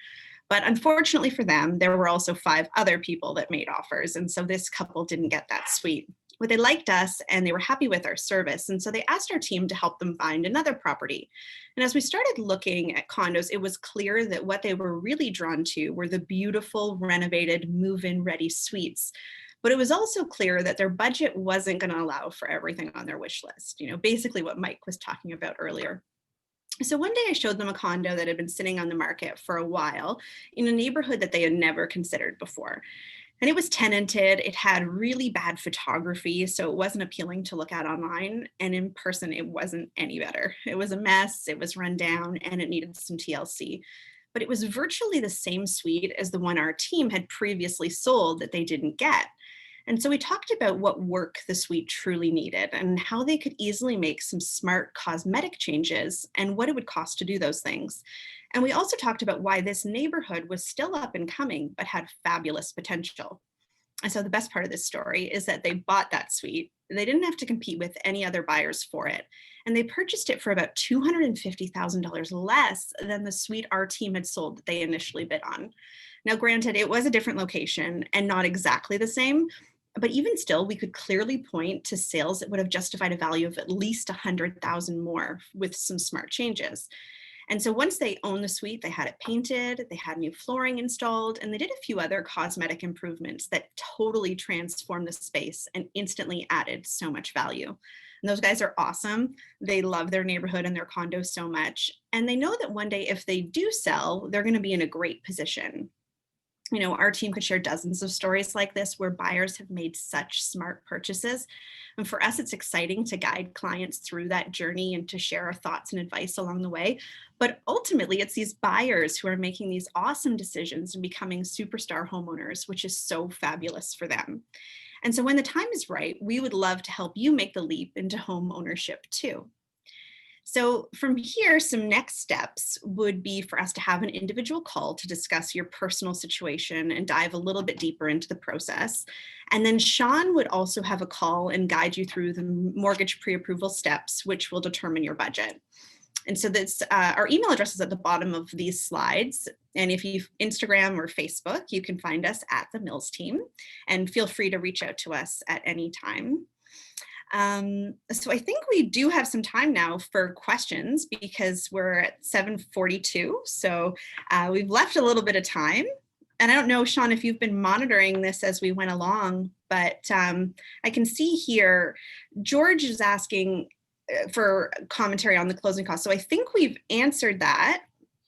But unfortunately for them, there were also 5 other people that made offers. And so this couple didn't get that suite. But they liked us and they were happy with our service. And so they asked our team to help them find another property. And as we started looking at condos, it was clear that what they were really drawn to were the beautiful, renovated, move-in ready suites. But it was also clear that their budget wasn't going to allow for everything on their wish list. Basically what Mike was talking about earlier. So one day I showed them a condo that had been sitting on the market for a while in a neighborhood that they had never considered before. And it was tenanted. It had really bad photography, so it wasn't appealing to look at online. And in person, it wasn't any better. It was a mess, it was run down, and it needed some TLC. But it was virtually the same suite as the one our team had previously sold that they didn't get. And so we talked about what work the suite truly needed and how they could easily make some smart cosmetic changes and what it would cost to do those things. And we also talked about why this neighborhood was still up and coming, but had fabulous potential. And so the best part of this story is that they bought that suite. They didn't have to compete with any other buyers for it. And they purchased it for about $250,000 less than the suite our team had sold that they initially bid on. Now, granted, it was a different location and not exactly the same, but even still, we could clearly point to sales that would have justified a value of at least 100,000 more with some smart changes. And so once they owned the suite, they had it painted, they had new flooring installed, and they did a few other cosmetic improvements that totally transformed the space and instantly added so much value. And those guys are awesome. They love their neighborhood and their condo so much. And they know that one day, if they do sell, they're going to be in a great position. You know, our team could share dozens of stories like this where buyers have made such smart purchases. And for us, it's exciting to guide clients through that journey and to share our thoughts and advice along the way. But ultimately, it's these buyers who are making these awesome decisions and becoming superstar homeowners, which is so fabulous for them. And so when the time is right, we would love to help you make the leap into home ownership too. So from here, some next steps would be for us to have an individual call to discuss your personal situation and dive a little bit deeper into the process. And then Sean would also have a call and guide you through the mortgage pre-approval steps, which will determine your budget. And so that's our email address is at the bottom of these slides. And if you Instagram or Facebook, you can find us at the Mills team, and feel free to reach out to us at any time. So I think we do have some time now for questions because we're at 7:42. So we've left a little bit of time. And I don't know, Sean, if you've been monitoring this as we went along, but I can see here, George is asking for commentary on the closing costs. So I think we've answered that.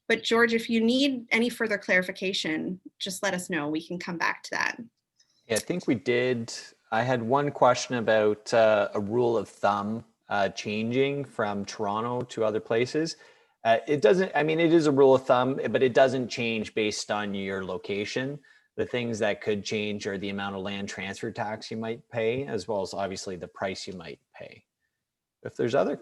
But George, if you need any further clarification, just let us know. We can come back to that.
Yeah, I think we did. I had one question about a rule of thumb changing from Toronto to other places. It doesn't, I mean, it is a rule of thumb, but it doesn't change based on your location. The things that could change are the amount of land transfer tax you might pay, as well as obviously the price you might pay. If there's other,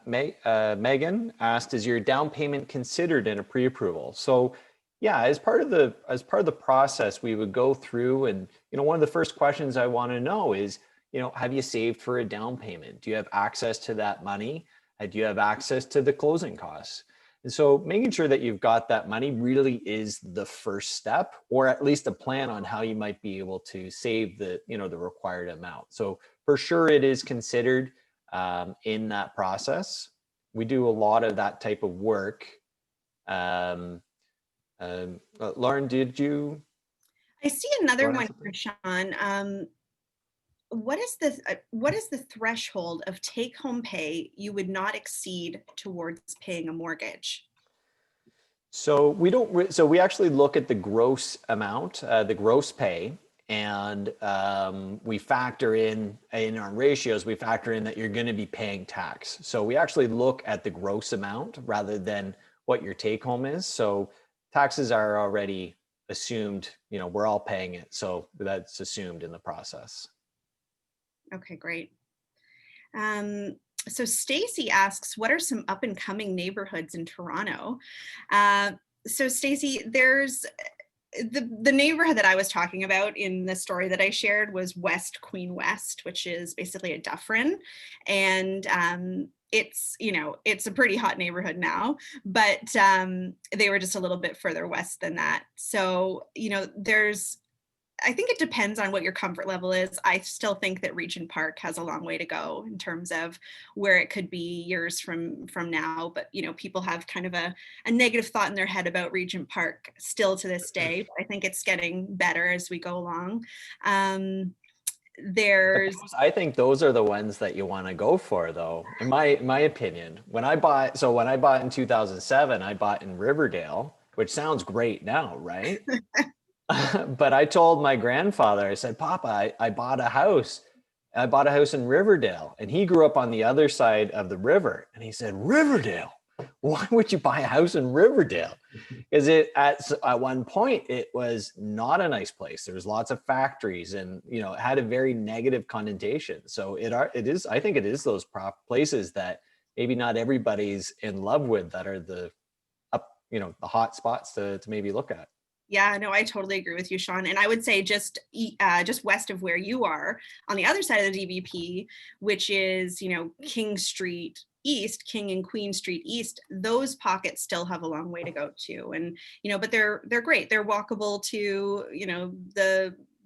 Megan asked, is your down payment considered in a pre-approval? So yeah, as part of the process, we would go through and, you know, one of the first questions I want to know is, you know, have you saved for a down payment? Do you have access to that money? Do you have access to the closing costs? And so making sure that you've got that money really is the first step, or at least a plan on how you might be able to save the, you know, the required amount. So for sure it is considered in that process. We do a lot of that type of work. Lauren, did you?
I see another one for Sean. What is the threshold of take-home pay you would not exceed towards paying a mortgage?
So we don't. So we actually look at the gross amount, the gross pay, and we factor in our ratios. We factor in that you're going to be paying tax. So we actually look at the gross amount rather than what your take-home is. So taxes are already assumed. You know, we're all paying it, so that's assumed in the process.
Okay, great. So Stacy asks, what are some up and coming neighborhoods in Toronto? So Stacy, there's the neighborhood that I was talking about in the story that I shared was West Queen West, which is basically a Dufferin. And it's, you know, it's a pretty hot neighborhood now, but they were just a little bit further west than that. So, you know, I think it depends on what your comfort level is. I still think that Regent Park has a long way to go in terms of where it could be years from now. But, you know, people have kind of a negative thought in their head about Regent Park still to this day. But I think it's getting better as we go along. There's
I think those are the ones that you want to go for, though, in my opinion. When I bought in 2007, I bought in Riverdale, which sounds great now, right? But I told my grandfather, I said, Papa, I bought a house. I bought a house in Riverdale. And he grew up on the other side of the river. And he said, Riverdale? Why would you buy a house in Riverdale? Because at one point it was not a nice place. There was lots of factories, and it had a very negative connotation. So it is. I think it is those places that maybe not everybody's in love with, that are the the hot spots to maybe look at.
Yeah, no, I totally agree with you, Sean. And I would say just west of where you are, on the other side of the DVP, which is, King Street East, King and Queen Street East, those pockets still have a long way to go too. And, but they're great. They're walkable to,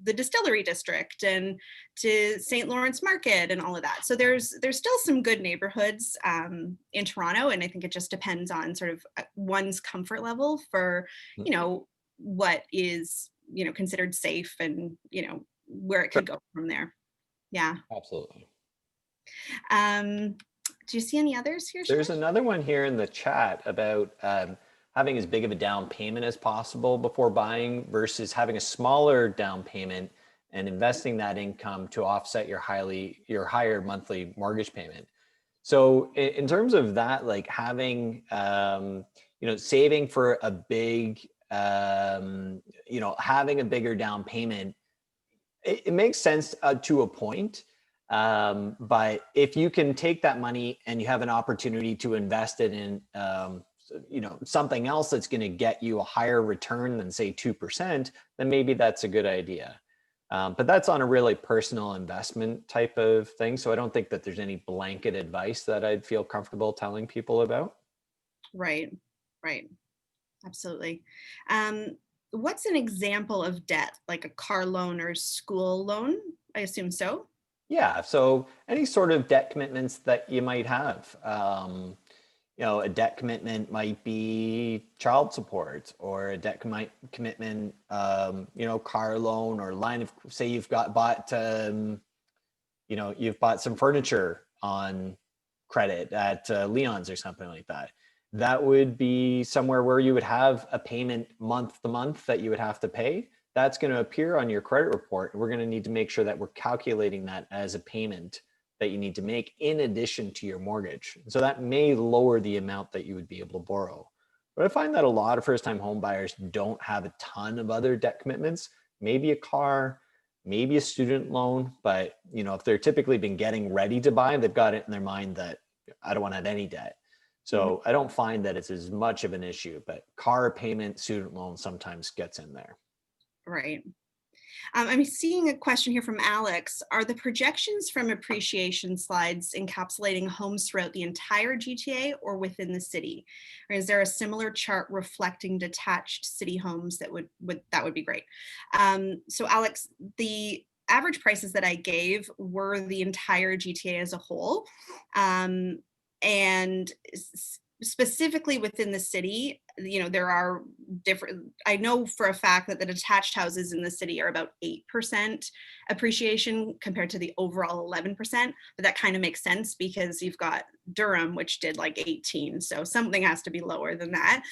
the distillery district and to St. Lawrence Market and all of that. So there's still some good neighborhoods in Toronto. And I think it just depends on sort of one's comfort level for, what is considered safe, and where it could go from there. Yeah,
Absolutely.
Do you see any others here, Sean?
There's another one here in the chat about having as big of a down payment as possible before buying versus having a smaller down payment and investing that income to offset your higher monthly mortgage payment. So in terms of that, like having saving for a big having a bigger down payment, it makes sense to a point. But if you can take that money and you have an opportunity to invest it in, something else that's going to get you a higher return than say 2%, then maybe that's a good idea. But that's on a really personal investment type of thing. So I don't think that there's any blanket advice that I'd feel comfortable telling people about.
Right. Absolutely. What's an example of debt, like a car loan or school loan? I assume so.
Yeah. So any sort of debt commitments that you might have, a debt commitment might be child support, or a debt commitment, car loan or line of, say you've bought some furniture on credit at Leon's or something like that. That would be somewhere where you would have a payment month to month that you would have to pay. That's going to appear on your credit report. We're going to need to make sure that we're calculating that as a payment that you need to make in addition to your mortgage. So that may lower the amount that you would be able to borrow. But I find that a lot of first-time home buyers don't have a ton of other debt commitments, maybe a car, maybe a student loan. But if they're typically been getting ready to buy, they've got it in their mind that I don't want to have any debt. So I don't find that it's as much of an issue, but car payment, student loan sometimes gets in there.
Right. I'm seeing a question here from Alex. Are the projections from appreciation slides encapsulating homes throughout the entire GTA or within the city? Or is there a similar chart reflecting detached city homes that would be great? So Alex, the average prices that I gave were the entire GTA as a whole. And specifically within the city, there are different, I know for a fact that the detached houses in the city are about 8% appreciation compared to the overall 11%, but that kind of makes sense because you've got Durham, which did like 18. So something has to be lower than that.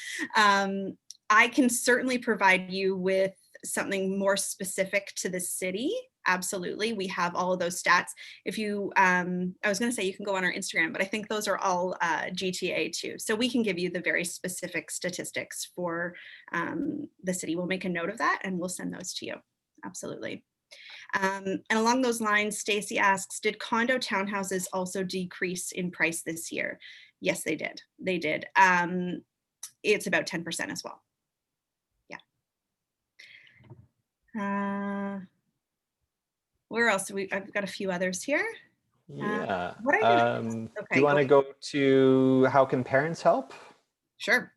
I can certainly provide you with something more specific to the city. Absolutely. We have all of those stats. If you, I was going to say you can go on our Instagram, but I think those are all GTA too. So we can give you the very specific statistics for the city. We'll make a note of that and we'll send those to you. Absolutely. And along those lines, Stacy asks, did condo townhouses also decrease in price this year? Yes, they did. They did. It's about 10% as well. Yeah. Where else? I've got a few others here.
Yeah.
Okay,
do you want to go to how can parents help?
Sure.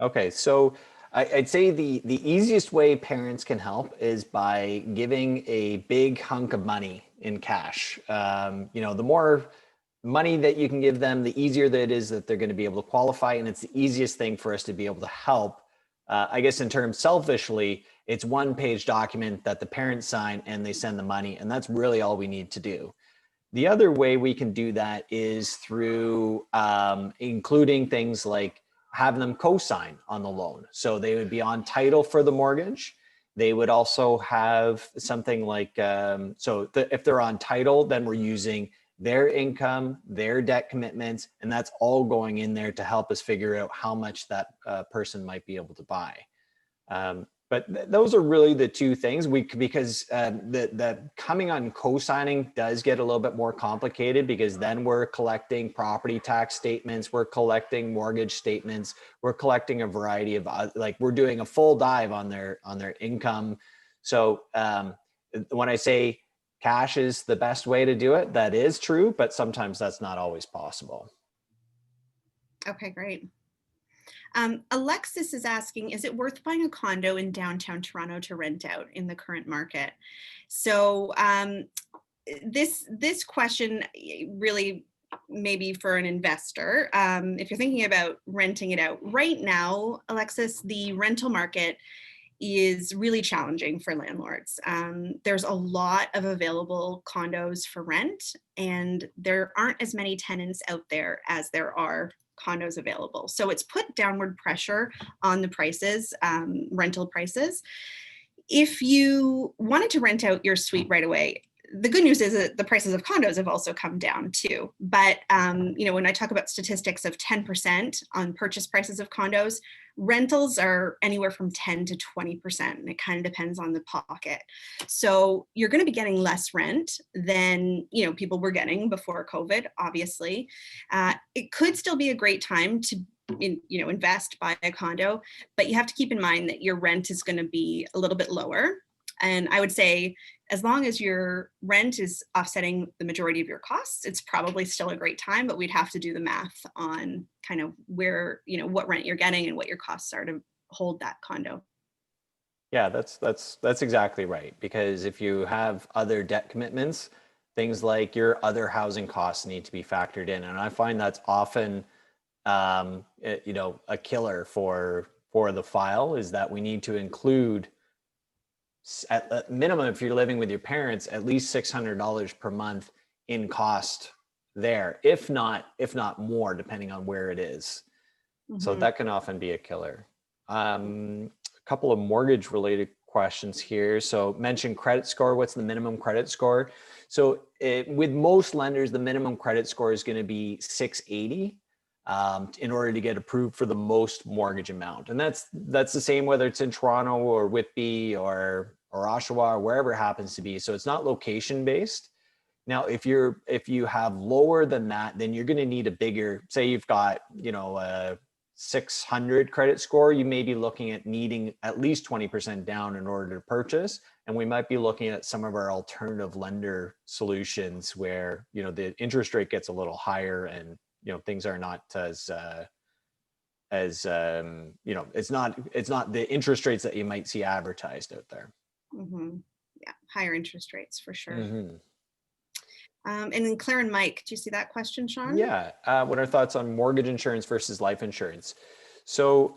Okay, so I'd say the easiest way parents can help is by giving a big hunk of money in cash. The more money that you can give them, the easier that it is that they're going to be able to qualify, and it's the easiest thing for us to be able to help. I guess in terms selfishly, It's one-page document that the parents sign and they send the money, and that's really all we need to do. The other way we can do that is through including things like having them co-sign on the loan. So they would be on title for the mortgage. They would also have something like, if they're on title, then we're using their income, their debt commitments, and that's all going in there to help us figure out how much that person might be able to buy. But those are really the two things because the coming on co-signing does get a little bit more complicated, because then we're collecting property tax statements, we're collecting mortgage statements, we're collecting a variety of we're doing a full dive on their income. So when I say cash is the best way to do it, that is true, but sometimes that's not always possible.
Okay, great. Alexis is asking, is it worth buying a condo in downtown Toronto to rent out in the current market? So this question really maybe for an investor. If you're thinking about renting it out right now, Alexis, the rental market is really challenging for landlords. There's a lot of available condos for rent, and there aren't as many tenants out there as there are condos available. So it's put downward pressure on the prices, rental prices. If you wanted to rent out your suite right away, the good news is that the prices of condos have also come down too. But when I talk about statistics of 10% on purchase prices of condos, rentals are anywhere from 10 to 20%, and it kind of depends on the pocket. So you're going to be getting less rent than people were getting before COVID. Obviously, it could still be a great time to invest, buy a condo, but you have to keep in mind that your rent is going to be a little bit lower. And I would say, as long as your rent is offsetting the majority of your costs, it's probably still a great time, but we'd have to do the math on kind of where, what rent you're getting and what your costs are to hold that condo.
Yeah, that's exactly right. Because if you have other debt commitments, things like your other housing costs need to be factored in. And I find that's often, a killer for the file, is that we need to include, at minimum, if you're living with your parents, at least $600 per month in cost there, if not more, depending on where it is. Mm-hmm. So that can often be a killer. A couple of mortgage related questions here. So mention credit score. What's the minimum credit score? So with most lenders, the minimum credit score is going to be 680 in order to get approved for the most mortgage amount. And that's the same whether it's in Toronto or Whitby or Oshawa or wherever it happens to be. So it's not location based. Now, if you have lower than that, then you're going to need a bigger, say you've got, a 600 credit score, you may be looking at needing at least 20% down in order to purchase. And we might be looking at some of our alternative lender solutions where, the interest rate gets a little higher and, things are not as it's not the interest rates that you might see advertised out there.
Mm-hmm. Yeah, higher interest rates for sure.
Mm-hmm.
And then Claire and Mike, do you see that question, Sean?
Yeah. What are thoughts on mortgage insurance versus life insurance? So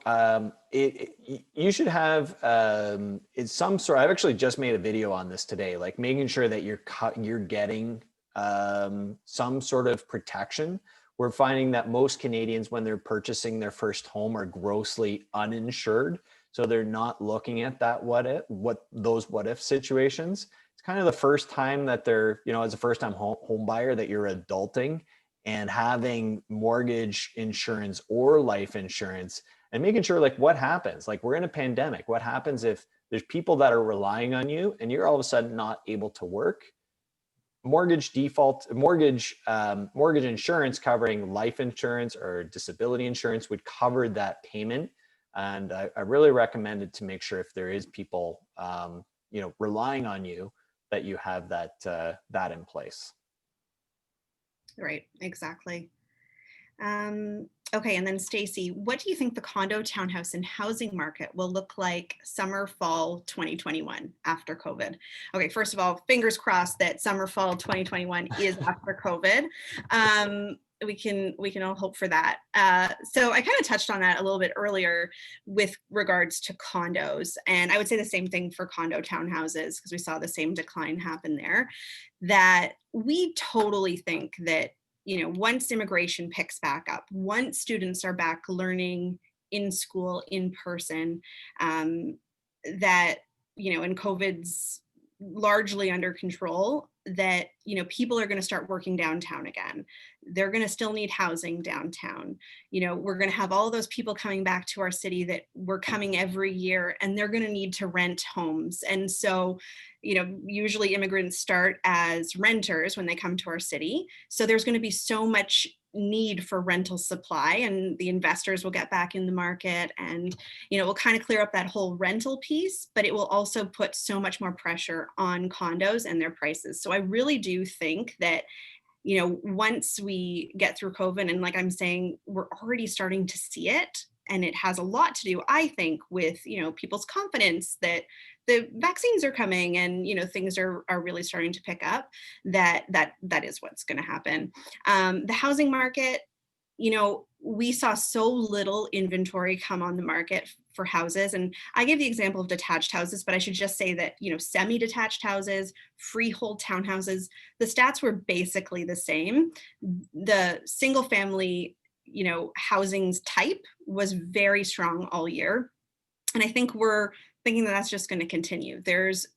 you should have some sort. I've actually just made a video on this today, like making sure that you're getting some sort of protection. We're finding that most Canadians, when they're purchasing their first home, are grossly uninsured. So they're not looking at that what if situations. It's kind of the first time that they're, as a first time home buyer, that you're adulting and having mortgage insurance or life insurance and making sure, like, what happens? Like, we're in a pandemic. What happens if there's people that are relying on you and you're all of a sudden not able to work? Mortgage insurance covering life insurance or disability insurance would cover that payment. And I really recommend it to make sure, if there is people, relying on you, that you have that in place.
Right, exactly. Okay, and then Stacy, what do you think the condo, townhouse, and housing market will look like summer, fall 2021 after COVID? Okay, first of all, fingers crossed that summer, fall 2021 is after COVID. we can all hope for that. So I kind of touched on that a little bit earlier with regards to condos, and I would say the same thing for condo townhouses because we saw the same decline happen there. That we totally think that, once immigration picks back up, once students are back learning in school in person, that, and COVID's largely under control, that people are going to start working downtown again. They're going to still need housing downtown. We're going to have all those people coming back to our city that were coming every year, and they're going to need to rent homes. And so usually immigrants start as renters when they come to our city, so there's going to be so much need for rental supply, and the investors will get back in the market, and we'll kind of clear up that whole rental piece, but it will also put so much more pressure on condos and their prices. So I really do think that once we get through COVID, and like I'm saying, we're already starting to see it, and it has a lot to do, I think, with people's confidence that the vaccines are coming, and things are really starting to pick up. That is what's going to happen. The housing market, we saw so little inventory come on the market for houses, and I gave the example of detached houses, but I should just say that semi-detached houses, freehold townhouses, the stats were basically the same. The single family housing's type was very strong all year, and I think we're thinking that that's just going to continue. There's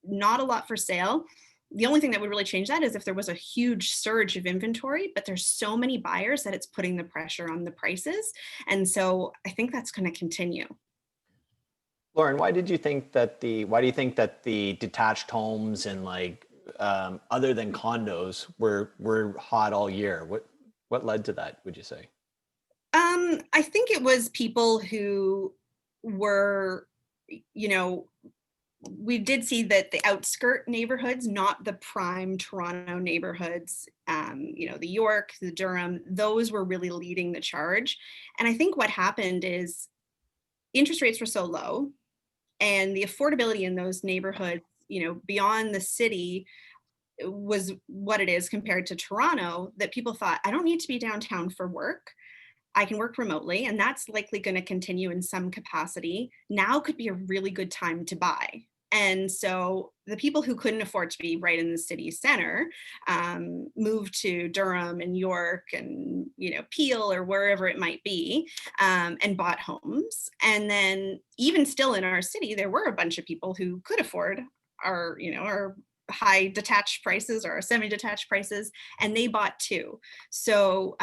not a lot for sale. The only thing that would really change that is if there was a huge surge of inventory, but there's so many buyers that it's putting the pressure on the prices. And so I think that's going to continue.
Lauren, why do you think that the detached homes and other than condos were hot all year? What led to that, would you say?
I think it was people who were, we did see that the outskirt neighborhoods, not the prime Toronto neighborhoods, the York, the Durham, those were really leading the charge. And I think what happened is interest rates were so low, and the affordability in those neighborhoods, beyond the city, was what it is compared to Toronto, that people thought, I don't need to be downtown for work. I can work remotely, and that's likely going to continue in some capacity. Now could be a really good time to buy. And so the people who couldn't afford to be right in the city center moved to Durham and York and Peel or wherever it might be, and bought homes. And then even still in our city, there were a bunch of people who could afford our high detached prices or semi-detached prices, and they bought too. So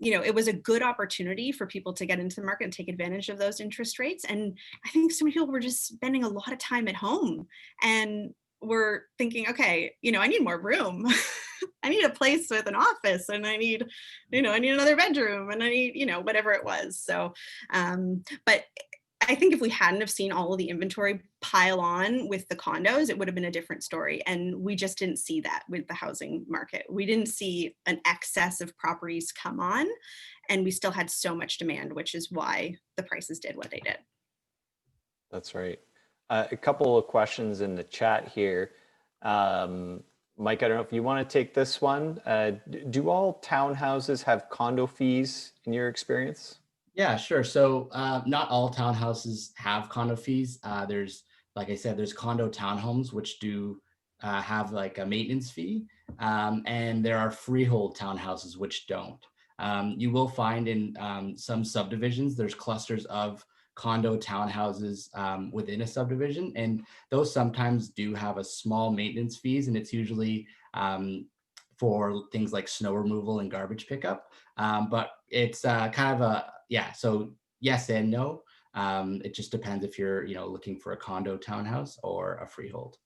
it was a good opportunity for people to get into the market and take advantage of those interest rates. And I think so many people were just spending a lot of time at home, and were thinking, okay, I need more room. I need a place with an office, and I need another bedroom, and I need, whatever it was. So, but I think if we hadn't have seen all of the inventory pile on with the condos, it would have been a different story. And we just didn't see that with the housing market. We didn't see an excess of properties come on, and we still had so much demand, which is why the prices did what they did.
That's right. A couple of questions in the chat here. Mike, I don't know if you want to take this one. Do all townhouses have condo fees in your experience?
Yeah, sure. So not all townhouses have condo fees. There's, like I said, there's condo townhomes, which do have like a maintenance fee. And there are freehold townhouses, which don't. You will find in some subdivisions, there's clusters of condo townhouses within a subdivision. And those sometimes do have a small maintenance fees. And it's usually for things like snow removal and garbage pickup. But it's kind of so yes and no. It just depends if you're, looking for a condo townhouse or a freehold.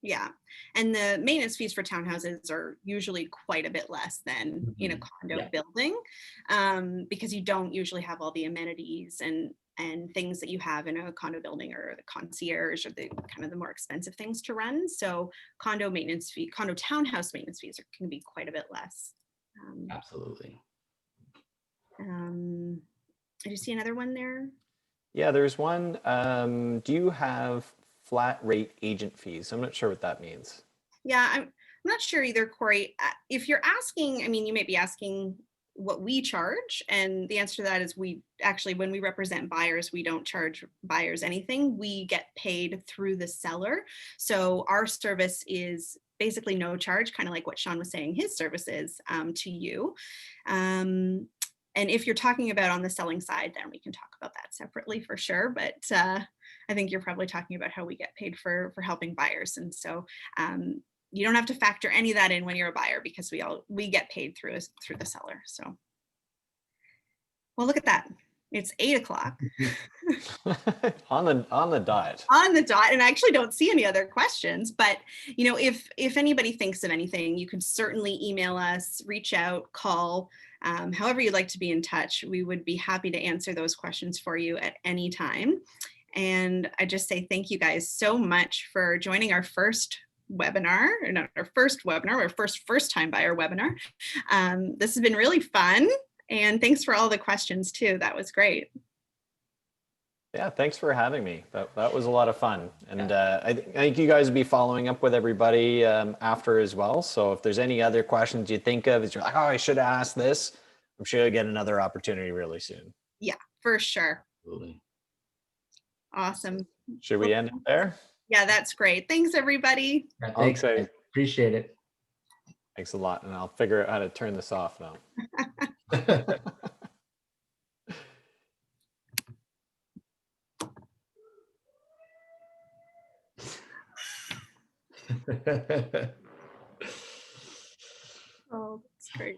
Yeah. And the maintenance fees for townhouses are usually quite a bit less than in a condo building, because you don't usually have all the amenities and things that you have in a condo building, or the concierge, or the kind of the more expensive things to run. So condo townhouse maintenance fees can be quite a bit less.
Absolutely.
Did you see another one there?
Yeah, there's one. Do you have flat rate agent fees? I'm not sure what that means.
Yeah, not sure either, Corey. If you're asking, I mean, you may be asking what we charge, and the answer to that is we actually, when we represent buyers, we don't charge buyers anything. We get paid through the seller. So our service is basically no charge, kind of like what Sean was saying his service is to you. And if you're talking about on the selling side, then we can talk about that separately for sure. But I think you're probably talking about how we get paid for helping buyers. And so you don't have to factor any of that in when you're a buyer, because we get paid through the seller. So, well, look at that. It's 8 o'clock.
On the dot.
On the dot, and I actually don't see any other questions, but if anybody thinks of anything, you can certainly email us, reach out, call, however you'd like to be in touch. We would be happy to answer those questions for you at any time. And I just say thank you guys so much for joining our first webinar, or not our first webinar, our first time buyer webinar. This has been really fun, and thanks for all the questions too. That was great.
Yeah, thanks for having me. That was a lot of fun. And I think you guys will be following up with everybody after as well. So if there's any other questions you think of, as you're like, oh, I should have asked this, I'm sure you'll get another opportunity really soon.
Yeah, for sure.
Absolutely.
Awesome.
Should we end it there?
Yeah, that's great. Thanks, everybody.
Yeah, thanks.
Okay.
Appreciate it.
Thanks a lot. And I'll figure out how to turn this off now.
Oh, that's great.